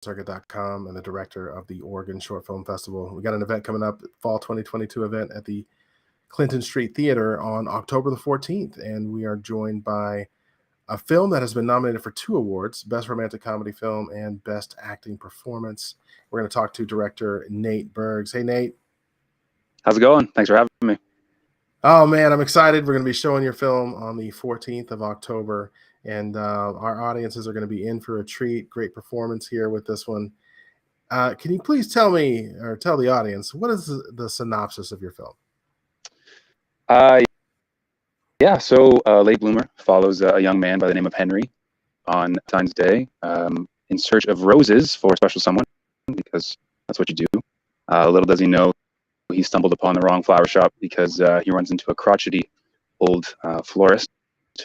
circuit.com and the director of the Oregon Short Film Festival. We got an event coming up, fall 2022 event at the Clinton Street Theater on October the 14th, and we are joined by a film that has been nominated for 2 awards, Best Romantic Comedy Film and Best Acting Performance. We're going to talk to director Nate Bergs. Hey, Nate. How's it going? Thanks for having me. Oh, man, I'm excited. We're going to be showing your film on the 14th of October, and our audiences are going to be in for a treat. Great performance here with this one. Can you please tell me, or tell the audience, what is the synopsis of your film? Yeah, so Late Bloomer follows a young man by the name of Henry on Valentine's Day in search of roses for a special someone, because that's what you do. Little does he know, he stumbled upon the wrong flower shop because he runs into a crotchety old florist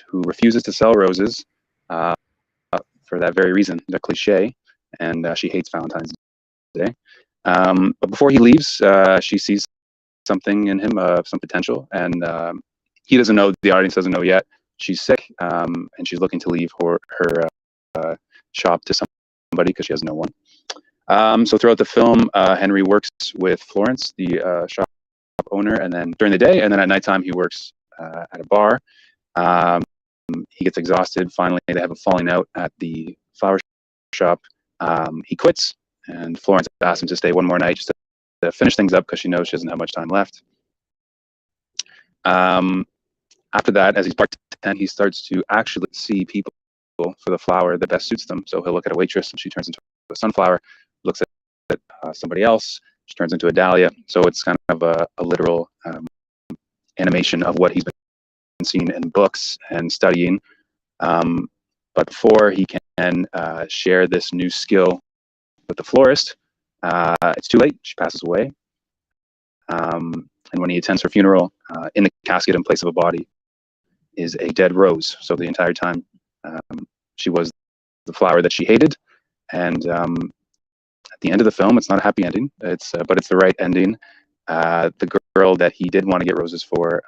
who refuses to sell roses for that very reason, the cliche, and she hates Valentine's Day. But before he leaves, she sees something in him, some potential, and he doesn't know, the audience doesn't know yet. She's sick, and she's looking to leave her shop to somebody because she has no one. So throughout the film, Henry works with Florence, the shop owner, and then during the day, and then at nighttime, he works at a bar. He gets exhausted. Finally, they have a falling out at the flower shop. He quits, and Florence asks him to stay one more night just to finish things up because she knows she doesn't have much time left. After that, as he's bartending, he starts to actually see people for the flower that best suits them. So he'll look at a waitress, and she turns into a sunflower. Looks at somebody else, she turns into a dahlia. So it's kind of a literal animation of what he's been seeing in books and studying. But before he can share this new skill with the florist, it's too late. She passes away. And when he attends her funeral, in the casket in place of a body is a dead rose. So the entire time she was the flower that she hated. And at the end of the film, it's not a happy ending. But it's the right ending. The girl that he did want to get roses for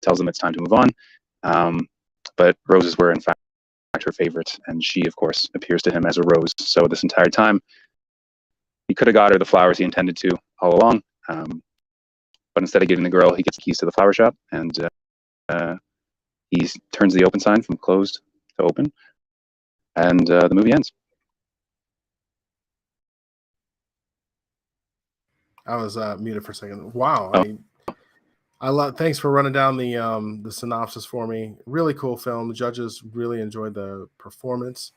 tells him it's time to move on. But roses were in fact her favorite, and she, of course, appears to him as a rose. So this entire time, he could have got her the flowers he intended to all along. But instead of giving the girl, he gets the keys to the flower shop, and he turns the open sign from closed to open, and the movie ends. I was muted for a second. Wow. I love. Thanks for running down the synopsis for me. Really cool film. The judges really enjoyed the performance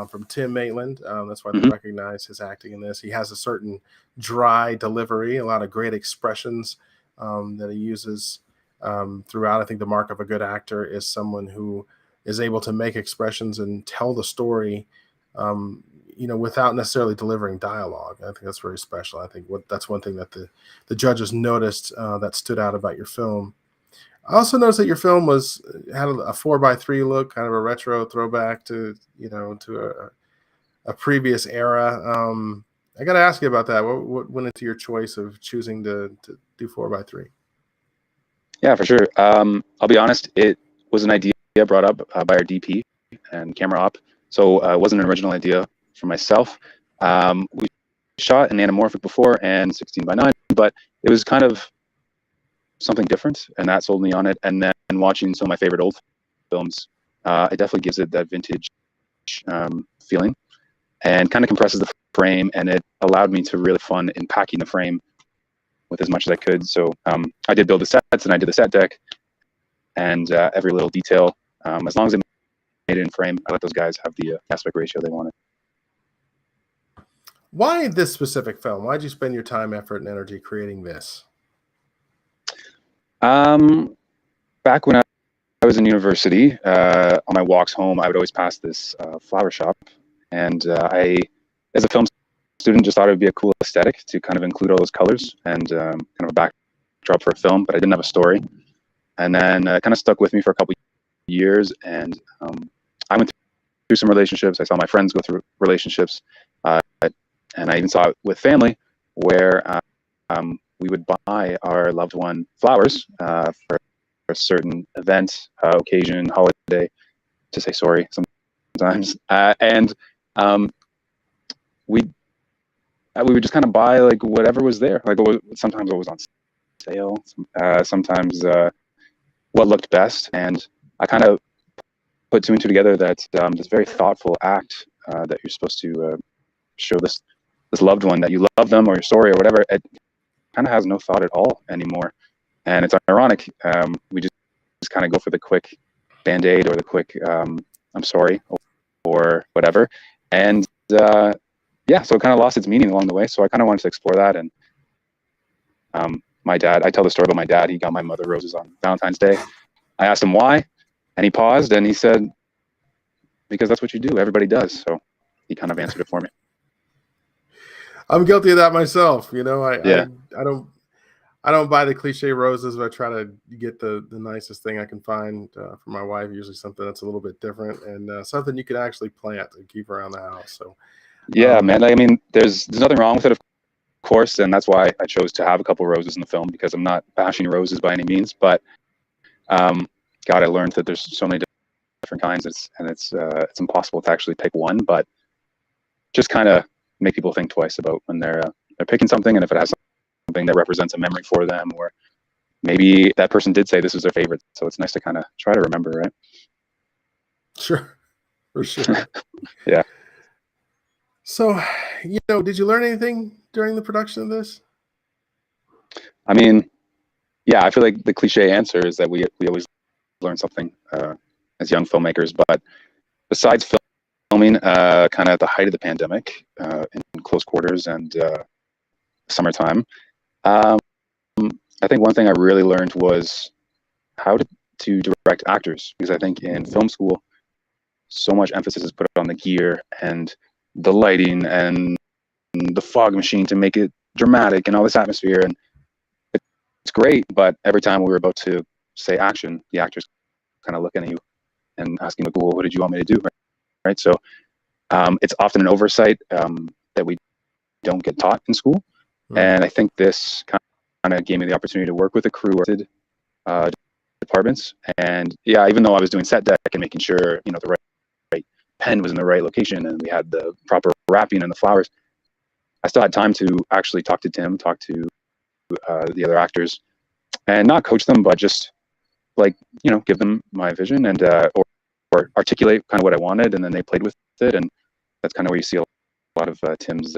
from Tim Maitland. That's why they recognize his acting in this. He has a certain dry delivery, a lot of great expressions that he uses throughout. I think the mark of a good actor is someone who is able to make expressions and tell the story, without necessarily delivering dialogue. I think that's very special. I think that's one thing that the judges noticed that stood out about your film. I also noticed that your film had a 4:3 look, kind of a retro throwback to a previous era. I got to ask you about that. What went into your choice of choosing to do 4:3? Yeah, for sure. I'll be honest, it was an idea brought up by our DP and camera op. So it wasn't an original idea for myself. We shot an anamorphic before and 16:9, but it was kind of something different, and that sold me on it. And then watching some of my favorite old films, it definitely gives it that vintage feeling, and kind of compresses the frame, and it allowed me to really fun in packing the frame with as much as I could. So I did build the sets, and I did the set deck, and every little detail. As long as it made it in frame, I let those guys have the aspect ratio they wanted. Why this specific film? Why did you spend your time, effort, and energy creating this? Back when I was in university, on my walks home, I would always pass this flower shop, and I, as a film student, just thought it would be a cool aesthetic to kind of include all those colors and kind of a backdrop for a film, but I didn't have a story. And then it kind of stuck with me for a couple of years, and I went through some relationships. I saw my friends go through relationships, and I even saw it with family, where we would buy our loved one flowers for a certain event, occasion, holiday, to say sorry sometimes. And we would just kind of buy like whatever was there. Like sometimes it was on sale, sometimes what looked best, and I kind of put two and two together that this very thoughtful act that you're supposed to show this loved one that you love them or your story or whatever. It kind of has no thought at all anymore, and it's ironic. We just kind of go for the quick band-aid or the quick I'm sorry or whatever, and yeah, so it kind of lost its meaning along the way. So I kind of wanted to explore that. And my dad, I tell the story about my dad. He got my mother roses on Valentine's Day. I asked him why, and he paused and he said, because that's what you do. Everybody does. So he kind of answered it for me. I'm guilty of that myself. You know, Yeah. I don't buy the cliche roses, but I try to get the nicest thing I can find for my wife. Usually something that's a little bit different and something you can actually plant and keep around the house. So yeah, man. I mean, there's nothing wrong with it, of course, and that's why I chose to have a couple roses in the film, because I'm not bashing roses by any means. But God, I learned that there's so many different kinds. It's impossible to actually pick one, but just kind of make people think twice about when they're picking something, and if it has something that represents a memory for them, or maybe that person did say this is their favorite. So it's nice to kind of try to remember, right? Sure, for sure. Yeah. So, you know, did you learn anything during the production of this? I mean, yeah, I feel like the cliche answer is that we always learn something as young filmmakers. But besides filming, kind of at the height of the pandemic, in close quarters and summertime, I think one thing I really learned was how to direct actors, because I think in film school, so much emphasis is put on the gear and the lighting and the fog machine to make it dramatic and all this atmosphere, and it's great, but every time we were about to say action, the actors kind of looking at you and asking, like, well, what did you want me to do? Right? So it's often an oversight that we don't get taught in school. And I think this kind of gave me the opportunity to work with a crew of departments. And yeah, even though I was doing set deck and making sure, you know, the right pen was in the right location and we had the proper wrapping and the flowers, I still had time to actually talk to Tim, talk to the other actors, and not coach them, but just, like, you know, give them my vision and or articulate kind of what I wanted, and then they played with it. And that's kind of where you see a lot of Tim's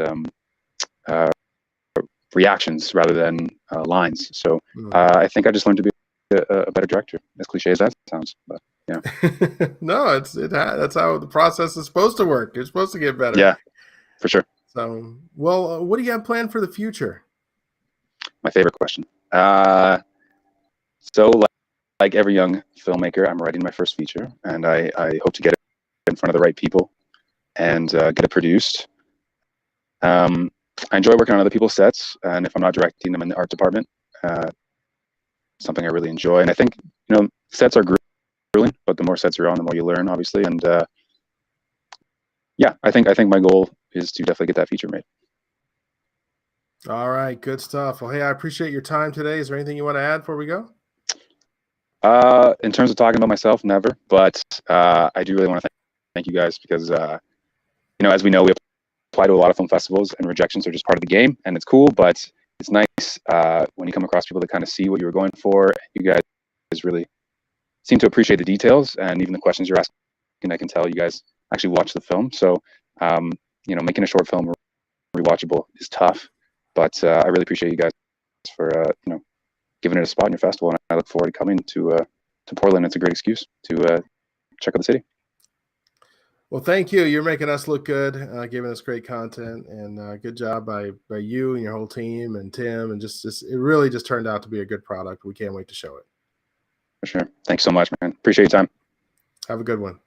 reactions rather than lines. So I think I just learned to be a better director, as cliche as that sounds. But yeah. No, that's how the process is supposed to work. You're supposed to get better. Yeah, for sure. So, well, what do you have planned for the future? My favorite question. So like every young filmmaker, I'm writing my first feature, and I hope to get it in front of the right people and get it produced. I enjoy working on other people's sets, and if I'm not directing them in the art department, something I really enjoy. And I think, you know, sets are grueling, but the more sets you're on, the more you learn, obviously. And yeah, I think my goal is to definitely get that feature made. All right, good stuff. Well, hey, I appreciate your time today. Is there anything you want to add before we go? In terms of talking about myself, never. But I do really want to thank you guys, because you know, as we know, we apply to a lot of film festivals, and rejections are just part of the game, and it's cool. But it's nice when you come across people that kind of see what you were going for. You guys really seem to appreciate the details, and even the questions you're asking, I can tell you guys actually watch the film. So you know, making a short film rewatchable is tough, but I really appreciate you guys for you know, giving it a spot in your festival, and I look forward to coming to Portland. It's a great excuse to check out the city. Well, thank you. You're making us look good, giving us great content, and good job by you and your whole team and Tim. And just it really just turned out to be a good product. We can't wait to show it. For sure. Thanks so much, man. Appreciate your time. Have a good one.